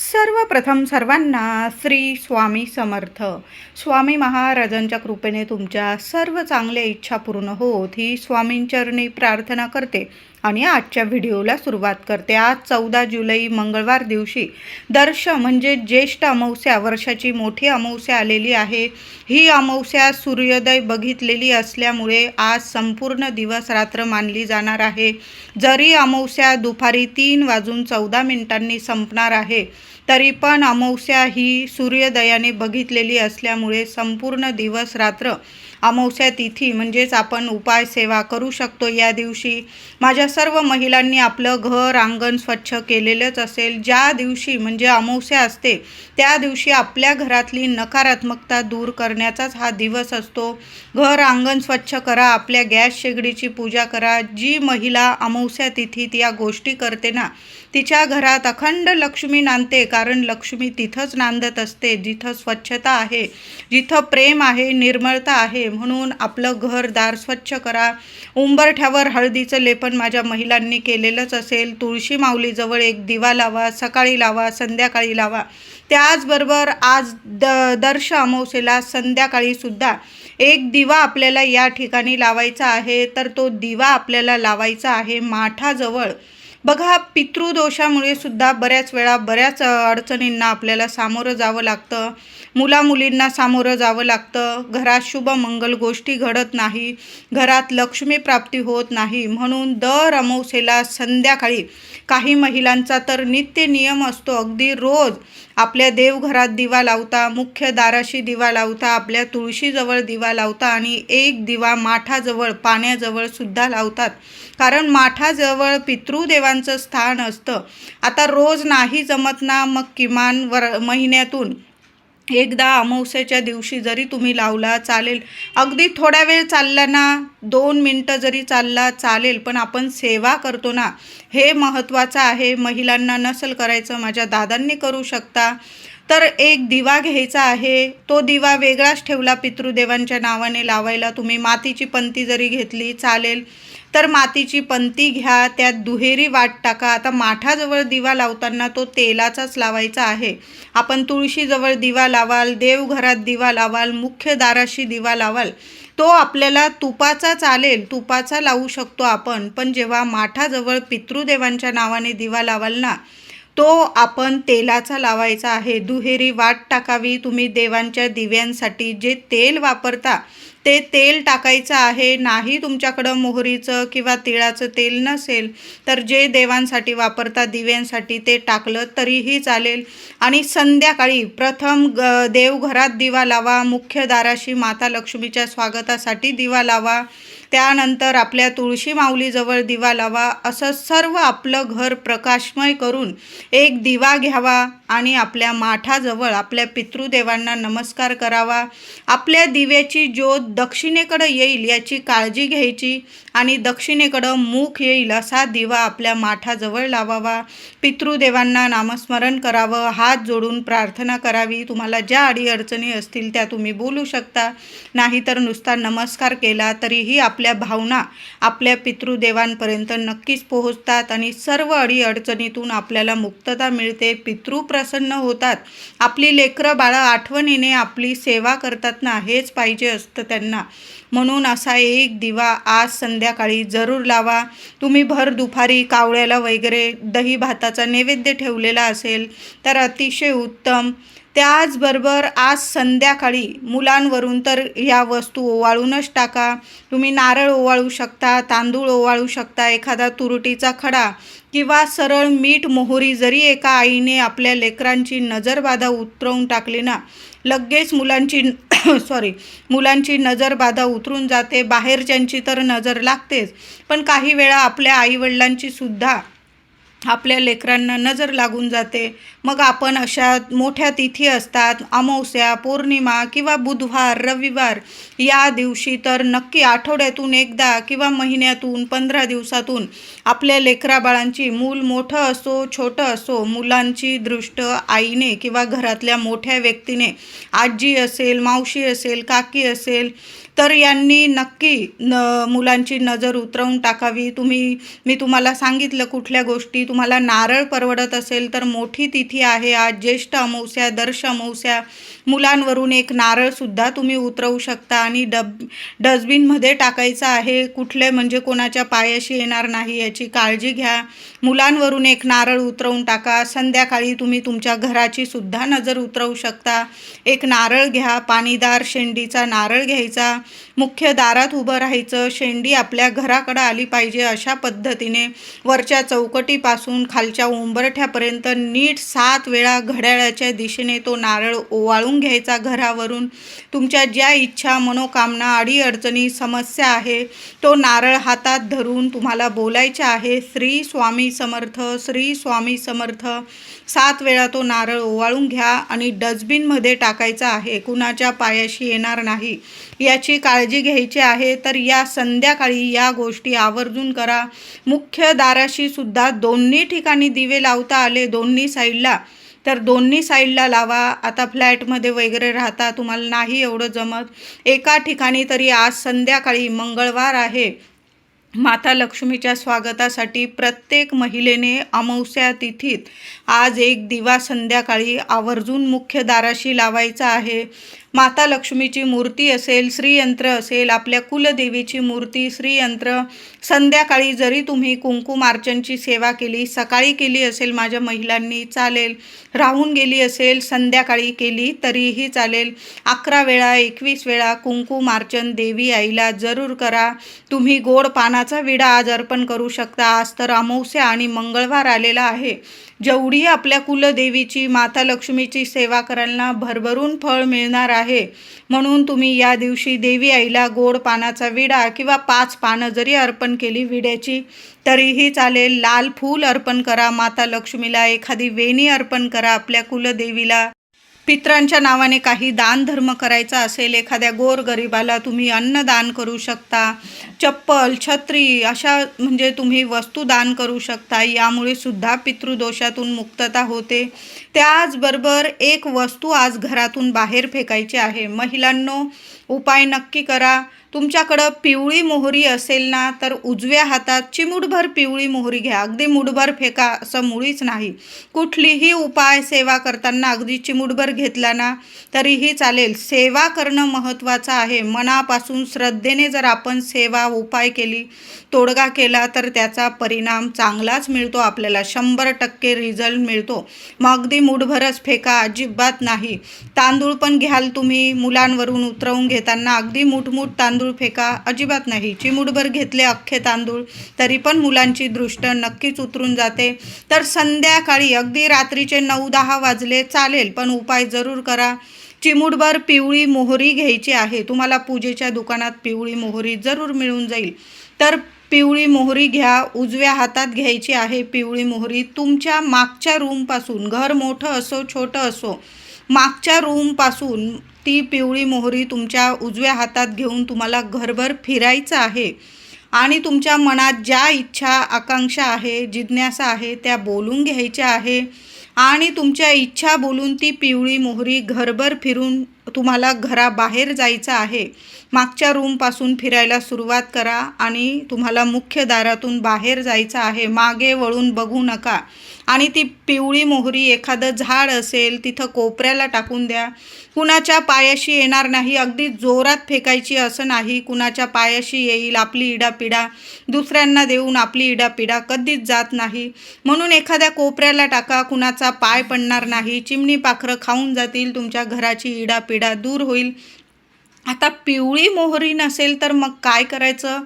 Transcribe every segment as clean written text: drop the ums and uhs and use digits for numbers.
सर्वप्रथम सर्वांना श्री स्वामी समर्थ. स्वामी महाराजांच्या कृपेने तुमच्या सर्व चांगल्या इच्छा पूर्ण होत ही स्वामींचरणी प्रार्थना करते आणि आजच्या व्हिडिओला सुरुवात करते. आज 14 जुलै मंगळवार दिवशी दर्श म्हणजे ज्येष्ठ अमावस्या, वर्षाची मोठी अमावस्या आलेली आहे. ही अमावस्या सूर्योदय बघितलेली असल्यामुळे आज संपूर्ण दिवस रात्र मानली जाणार आहे. जरी अमावस्या दुपारी 3:14 संपणार आहे तरी पण अमावस्या ही सूर्योदयाने बघितलेली असल्यामुळे संपूर्ण दिवस रात्र अमावस्या तिथी म्हणजेच आपण उपाय सेवा करू शकतो. या दिवशी माझ्या सर्व महिलांनी आपलं घर अंगण स्वच्छ केलेलंच असेल. ज्या दिवशी म्हणजे अमावस्या असते त्या दिवशी आपल्या घरातली नकारात्मकता दूर करण्याचाच हा दिवस असतो. घर अंगण स्वच्छ करा, आपल्या गॅस शेगडीची पूजा करा. जी महिला अमावस्या तिथीत या गोष्टी करते ना तिच्या घरात अखंड लक्ष्मी नांदते, कारण लक्ष्मी तिथंच नांदत असते जिथं स्वच्छता आहे, जिथं प्रेम आहे, निर्मळता आहे. म्हणून आपलं घरदार स्वच्छ करा. उंबरठ्यावर हळदीचं लेपन माझ्या महिलांनी केलेलंच असेल. तुळशी माऊलीजवळ एक दिवा लावा, सकाळी लावा, संध्याकाळी लावा. त्याचबरोबर आज दर्श अमावस्येला संध्याकाळी सुद्धा एक दिवा आपल्याला या ठिकाणी लावायचा आहे. तर तो दिवा आपल्याला लावायचा आहे माठाजवळ. बघा, पितृदोषामुळे सुद्धा बऱ्याच वेळा बऱ्याच अडचणींना आपल्याला सामोरं जावं लागतं. मुलामुलींना सामोरं जावं लागतं. घरात शुभ मंगल गोष्टी घडत नाही, घरात लक्ष्मी प्राप्ती होत नाही. म्हणून दर अमावस्येला संध्याकाळी काही महिलांचा तर नित्य नियम असतो, अगदी रोज आपल्या देवघरात दिवा लावता, मुख्य दाराशी दिवा लावता, आपल्या तुळशीजवळ दिवा लावता आणि एक दिवा माठाजवळ पाण्याजवळ सुद्धा लावतात, कारण माठाजवळ पितृदेवांचं स्थान असतं. आता रोज नाही जमत ना, मग किमान महिन्यातून एकदा अमावस्येच्या दिवशी जरी तुम्ही लावला चालेल. अगदी थोडा वेळ चालला ना, 2 मिनटं जरी चालला चालेल, पण आपण सेवा करतो ना, हे महत्त्वाचं आहे. महिलांना नसेल करायचं, माझ्या दादांनी करू शकता. तर एक दिवा घ्यायचा आहे. तो दिवा वेगळाच ठेवला पितृदेवांच्या नावाने लावायला. तुम्ही मातीची पंती जरी घेतली चालेल, तर मातीची पंती घ्या, त्यात दुहेरी वाट टाका. आता माठाजवळ दिवा लावताना तो तेलाचाच लावायचा आहे. आपण तुळशीजवळ दिवा लावाल, देवघरात दिवा लावाल, मुख्य दाराशी दिवा लावाल, तो आपल्याला तुपाचा चालेल, तुपाचा लावू शकतो आपण. पण जेव्हा माठाजवळ पितृदेवांच्या नावाने दिवा लावाल ना, तो आपण तेलाचा लावायचा आहे. दुहेरी वाट टाकावी. तुम्ही देवांच्या दिव्यांसाठी जे तेल वापरता ते तेल टाकायचं आहे. नाही तुमच्याकडं मोहरीचं किंवा तिळाचं तेल नसेल तर जे देवांसाठी वापरता दिव्यांसाठी ते टाकलं तरीही चालेल. आणि संध्याकाळी प्रथम देवघरात दिवा लावा, मुख्य दाराशी माता लक्ष्मीच्या स्वागतासाठी दिवा लावा, त्यानंतर आपल्या तुळशी माऊलीजवळ दिवा लावा. असं सर्व आपलं घर प्रकाशमय करून एक दिवा घ्यावा आणि आपल्या माठाजवळ आपल्या पितृदेवांना नमस्कार करावा. आपल्या दिव्याची ज्योत दक्षिणेकडं येईल याची काळजी घ्यायची आणि दक्षिणेकडं मुख येईल असा दिवा आपल्या माठाजवळ लावावा. पितृदेवांना नामस्मरण करावं, हात जोडून प्रार्थना करावी. तुम्हाला ज्या अडीअडचणी असतील त्या तुम्ही बोलू शकता, नाहीतर नुसता नमस्कार केला तरीही आपल्या भावना आपल्या पितृदेवांपर्यंत नक्कीच पोहोचतात आणि सर्व अडीअडचणीतून आपल्याला मुक्तता मिळते. पितृ प्रसन्न होतात. आपली लेकरं बाळं आठवणीने आपली सेवा करतात ना, हेच पाहिजे असतं त्यांना. म्हणून असा एक दिवा आज संध्याकाळी जरूर लावा. तुम्ही भर दुपारी कावळ्याला वगैरे दही भाताचा नैवेद्य ठेवलेला असेल तर अतिशय उत्तम. त्याचबरोबर आज संध्याकाळी मुलांवरून तर या वस्तू ओवाळूनच टाका. तुम्ही नारळ ओवाळू शकता, तांदूळ ओवाळू शकता, एखादा तुरटीचा खडा किंवा सरळ मीठ मोहरी. जरी एका आईने आपल्या लेकरांची नजरबाधा उतरवून टाकली ना, लगेच मुलांची नजरबाधा उतरून जाते. बाहेरच्यांची तर नजर लागतेच, पण काही वेळा आपल्या आईवडिलांची सुद्धा आपल्या लेकरांना नजर लागून जाते. मग आपण अशा मोठ्या तिथी असतात, अमावस्या, पौर्णिमा किंवा बुधवार, रविवार, या दिवशी तर नक्की आठवड्यातून एकदा किंवा महिन्यातून 15 दिवसातून आपल्या लेकराबाळांची, मूल मोठं असो छोटं असो, मुलांची दृष्ट आईने किंवा घरातल्या मोठ्या व्यक्तीने, आजी असेल, मावशी असेल, काकी असेल, तर यांनी नक्की मुलांची नजर उतरवून टाकावी. मी तुम्हाला सांगितलं कुठल्या गोष्टी. तुम्हाला नारळ परवडत असेल तर मोठी तिथी आहे आज, ज्येष्ठ अमावस्या, दर्श अमावस्या, मुलांवरून एक नारळसुद्धा तुम्ही उतरवू शकता आणि डस्टबिनमध्ये टाकायचं आहे. कुठले म्हणजे कोणाच्या पायाशी येणार नाही याची काळजी घ्या. मुलांवरून एक नारळ उतरवून टाका. संध्याकाळी तुम्ही तुमच्या घराची सुद्धा नजर उतरवू शकता. एक नारळ घ्या, पाणीदार शेंडीचा नारळ घ्यायचा, मुख्य दारात उभं राहायचं. शेंडी आपल्या घराकडं आली पाहिजे अशा पद्धतीने वरच्या चौकटीपासून खालच्या उंबरठ्यापर्यंत नीट 7 वेळा घड्याळाच्या दिशेने तो नारळ ओवाळून घ्यायचा घरावरून. तुमच्या ज्या इच्छा, मनोकामना, अडीअडचणी, समस्या आहे तो नारळ हातात धरून तुम्हाला बोलायचा आहे, श्री स्वामी समर्थ, श्री स्वामी समर्थ. 7 वेळा तो नारळ ओवाळून घ्या आणि डस्टबिनमध्ये टाकायचा आहे. कुणाच्या पायाशी येणार नाही याची काळजी घ्यायची आहे. तर या संध्याकाळी या गोष्टी आवर्जून करा. मुख्य दाराशी सुद्धा दोन्ही ठिकाणी दिवे लावता आले, दोन्ही साईडला, तर दोन्ही साईडला लावा. आता फ्लॅटमध्ये वगैरे राहता, तुम्हाला नाही एवढं जमत, एका ठिकाणी तरी आज संध्याकाळी, मंगळवार आहे, माता लक्ष्मीच्या स्वागतासाठी प्रत्येक महिलेने अमावस्या तिथीत आज एक दिवा संध्याकाळी आवर्जून मुख्य दाराशी लावायचा आहे. माता लक्ष्मीची मूर्ती असेल, श्रीयंत्र असेल, आपल्या कुलदेवीची मूर्ती, श्रीयंत्र, संध्याकाळी जरी तुम्ही कुंकुमार्चनची सेवा केली, सकाळी केली असेल माझ्या महिलांनी चालेल, राहून गेली असेल संध्याकाळी केली तरीही चालेल. 11 वेळा 21 वेळा कुंकुमार्चन देवी आईला जरूर करा. तुम्ही गोड पानाचा विडा आज अर्पण करू शकता. आज तर अमावस्या आणि मंगळवार आलेला आहे. जेवढी आपल्या कुलदेवीची, माता लक्ष्मीची सेवा कराल ना, भरभरून फळ मिळणार आहे. म्हणून तुम्ही या दिवशी देवी आईला गोड पानाचा विडा किंवा 5 पानं जरी अर्पण केली विड्याची तरीही चालेल. लाल फूल अर्पण करा माता लक्ष्मीला, एखादी वेणी अर्पण करा आपल्या कुलदेवीला. पितरांच्या नावाने काही दान धर्म करायचा असेल, एखाद्या गोरगरिबाला तुम्ही अन्नदान करू शकता, चप्पल, छत्री अशा म्हणजे तुम्ही वस्तू दान करू शकता. यामुळे सुद्धा पितृदोषातून मुक्तता होते. त्याचबरोबर एक वस्तू आज घरातून बाहेर फेकायची आहे. महिलांनो, उपाय नक्की करा. तुमच्याकडं पिवळी मोहरी असेल ना, तर उजव्या हातात चिमूटभर पिवळी मोहरी घ्या. अगदी मुठभर फेका असं मुळीच नाही. कुठलीही उपाय सेवा करताना अगदी चिमूटभर घेतला ना तरीही चालेल. सेवा करणं महत्त्वाचं आहे. मनापासून श्रद्धेने जर आपण सेवा उपाय केली, तोडगा केला तर त्याचा परिणाम चांगलाच मिळतो आपल्याला. 100% रिझल्ट मिळतो. मग अगदी मुठभरच फेका, अजिबात नाही. तांदूळ पण घ्याल तुम्ही, मुलांवरून उतरवून घेताना अगदी मुठमुठ तांदूळ फेका, अजिबात नाही. चिमूटभर घेतले अख्खे तांदूळ तरी पण मुलांची दृष्ट नक्कीच उतरून जाते. तर संध्याकाळी अगदी रात्रीचे 9-10 वाजले चालेल, पण उपाय जरूर करा. चिमूटभर पिवळी मोहरी घ्यायची आहे. तुम्हाला पूजेच्या दुकानात पिवळी मोहरी जरूर मिळून जाईल. तर पिवळी मोहरी घ्या, उजव्या हातात घ्यायची आहे पिवळी मोहरी. तुमच्या मागच्या रूमपासून, घर मोठं असो छोटं असो, मागच्या रूमपासून ती पिवळी मोहरी तुमच्या उजव्या हातात घेऊन तुम्हाला घरभर फिरायचं आहे आणि तुमच्या मनात ज्या इच्छा, आकांक्षा आहे, जिज्ञासा आहे त्या बोलून घ्यायच्या आहे आणि तुमच्या इच्छा बोलून ती पिवळी मोहरी घरभर फिरून तुम्हाला घराबाहेर जायचं आहे. मागच्या रूमपासून फिरायला सुरुवात करा आणि तुम्हाला मुख्य दारातून बाहेर जायचं आहे. मागे वळून बघू नका आणि ती पिवळी मोहरी एखादं झाड असेल तिथं कोपऱ्याला टाकून द्या. कुणाच्या पायाशी येणार नाही. अगदी जोरात फेकायची असं नाही. कुणाच्या पायाशी येईल आपली इडापिडा, दुसऱ्यांना देऊन आपली इडापिडा कधीच जात नाही. म्हणून एखाद्या कोपऱ्याला टाका. कुणाचा पाय पडणार नाही. चिमणी पाखरं खाऊन जातील. तुमच्या घराची इडापिडा दूर होईल. आता पिवळी मोहरी नसेल तर मग काय करायचं?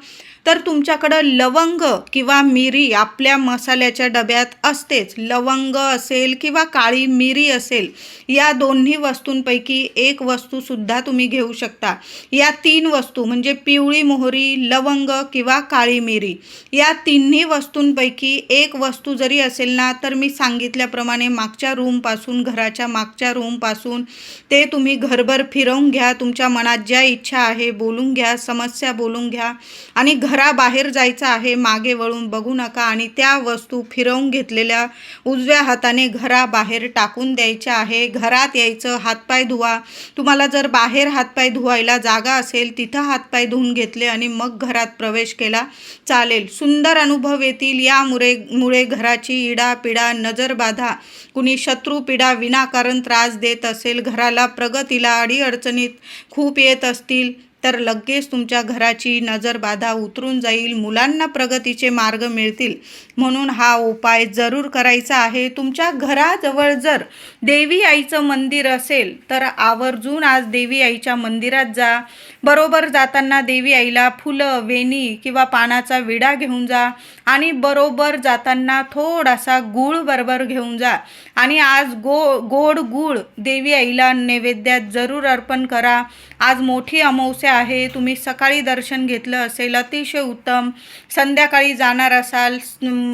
तर तुमच्याकडं लवंग किंवा मिरी आपल्या मसाल्याच्या डब्यात असतेच. लवंग असेल किंवा काळी मिरी असेल, या दोन्ही वस्तूंपैकी एक वस्तूसुद्धा तुम्ही घेऊ शकता. या 3 वस्तू म्हणजे पिवळी मोहरी, लवंग किंवा काळी मिरी, या तिन्ही वस्तूंपैकी एक वस्तू जरी असेल ना, तर मी सांगितल्याप्रमाणे मागच्या रूमपासून, घराच्या मागच्या रूमपासून ते तुम्ही घरभर फिरवून घ्या. तुमच्या मनात ज्या इच्छा आहे बोलून घ्या, समस्या बोलून घ्या आणि घराबाहेर जायचं आहे, मागे वळून बघू नका आणि त्या वस्तू फिरवून घेतलेल्या उजव्या हाताने घराबाहेर टाकून द्यायच्या आहे. घरात यायचं, हातपाय धुवा. तुम्हाला जर बाहेर हातपाय धुवायला जागा असेल तिथं हातपाय धुवून घेतले आणि मग घरात प्रवेश केला चालेल. सुंदर अनुभव येतील. यामुळे घराची इडापिडा, नजरबाधा, कुणी शत्रुपीडा विनाकारण त्रास देत असेल, घराला प्रगतीला अडीअडचणीत खूप येत असतील तर लगेच तुमच्या घराची नजरबाधा उतरून जाईल. मुलांना प्रगतीचे मार्ग मिळतील. म्हणून हा उपाय जरूर करायचा आहे. तुमच्या घराजवळ जर देवी आईचं मंदिर असेल तर आवर्जून आज देवी आईच्या मंदिरात जा. बरोबर जाताना देवी आईला फुलं, वेणी किंवा पानाचा विडा घेऊन जा आणि बरोबर जाताना थोडासा गूळ बरोबर घेऊन जा आणि आज गोड गूळ देवी आईला नैवेद्यात जरूर अर्पण करा. आज मोठी अमावस्या आहे. तुम्ही सकाळी दर्शन घेतलं असेल अतिशय उत्तम. संध्याकाळी जाणार असाल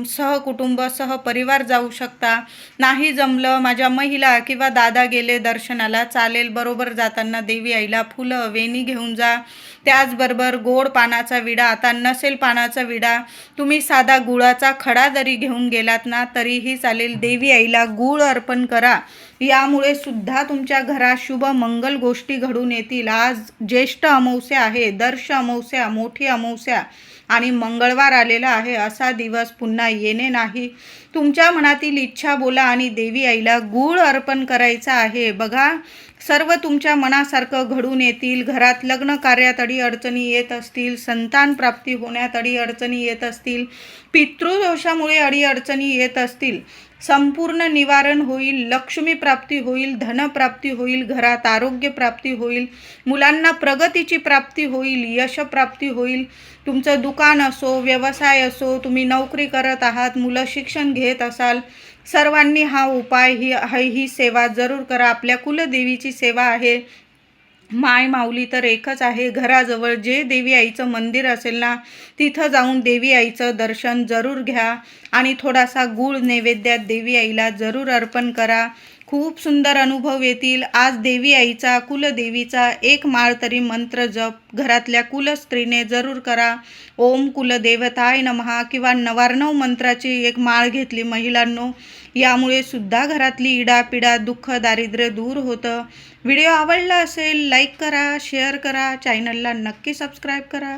सहकुटुंब सहपरिवार जाऊ शकता. नाही जमलं माझ्या महिला किंवा दादा गेले दर्शनाला चालेल. बरोबर जाताना देवी आईला फुलं, वेणी घेऊन जा. त्याचबरोबर गोड पानाचा विडा, आता नसेल पानाचा विडा तुम्ही साधा गुळाचा खडा जरी घेऊन गेलात ना तरीही चालेल. देवी आईला गूळ अर्पण करा. यामुळे सुद्धा तुमच्या घरात शुभ मंगल गोष्टी घडून येतील. आज ज्येष्ठ अमावस्या आहे, दर्श अमावस्या, मोठी अमावस्या आणि मंगळवार आलेला आहे. असा दिवस पुन्हा येणे नाही. तुमच्या मनातील इच्छा बोला आणि देवी आईला गूळ अर्पण करायचा आहे. बघा सर्व तुमच्या मनासारखं घडून येतील. घरात लग्न कार्यात अडीअडचणी येत असतील, संतान प्राप्ती होण्यात अडीअडचणी येत असतील, पितृदोषामुळे अडीअडचणी येत असतील, संपूर्ण निवारण होईल. लक्ष्मी प्राप्ती होईल, धनप्राप्ती होईल, घरात आरोग्य प्राप्ती होईल, मुलांना प्रगतीची प्राप्ती होईल, यश प्राप्ती होईल. तुमचं दुकान असो, व्यवसाय असो, तुम्ही नोकरी करत आहात, मुलं शिक्षण घेत असाल, सर्वांनी हा उपाय ही सेवा जरूर करा. आपल्या कुलदेवीची सेवा आहे. माय माऊली तर एकच आहे. घराजवळ जे देवी आईचं मंदिर असेल ना तिथं जाऊन देवी आईचं दर्शन जरूर घ्या आणि थोडासा गूळ नैवेद्यात देवी आईला जरूर अर्पण करा. खूप सुंदर अनुभव येतील. आज देवी आईचा, कुलदेवीचा एक माळ तरी मंत्र जप घरातल्या कुलस्त्रीने जरूर करा. ओम कुलदेवताय नमः किंवा 99 मंत्राची एक माळ घेतली महिलांनो, यामुळे सुद्धा घरातली इडापिडा, दुःख, दारिद्र्य दूर होतं. व्हिडिओ आवडला असेल लाईक करा, शेअर करा, चॅनलला नक्की सबस्क्राईब करा.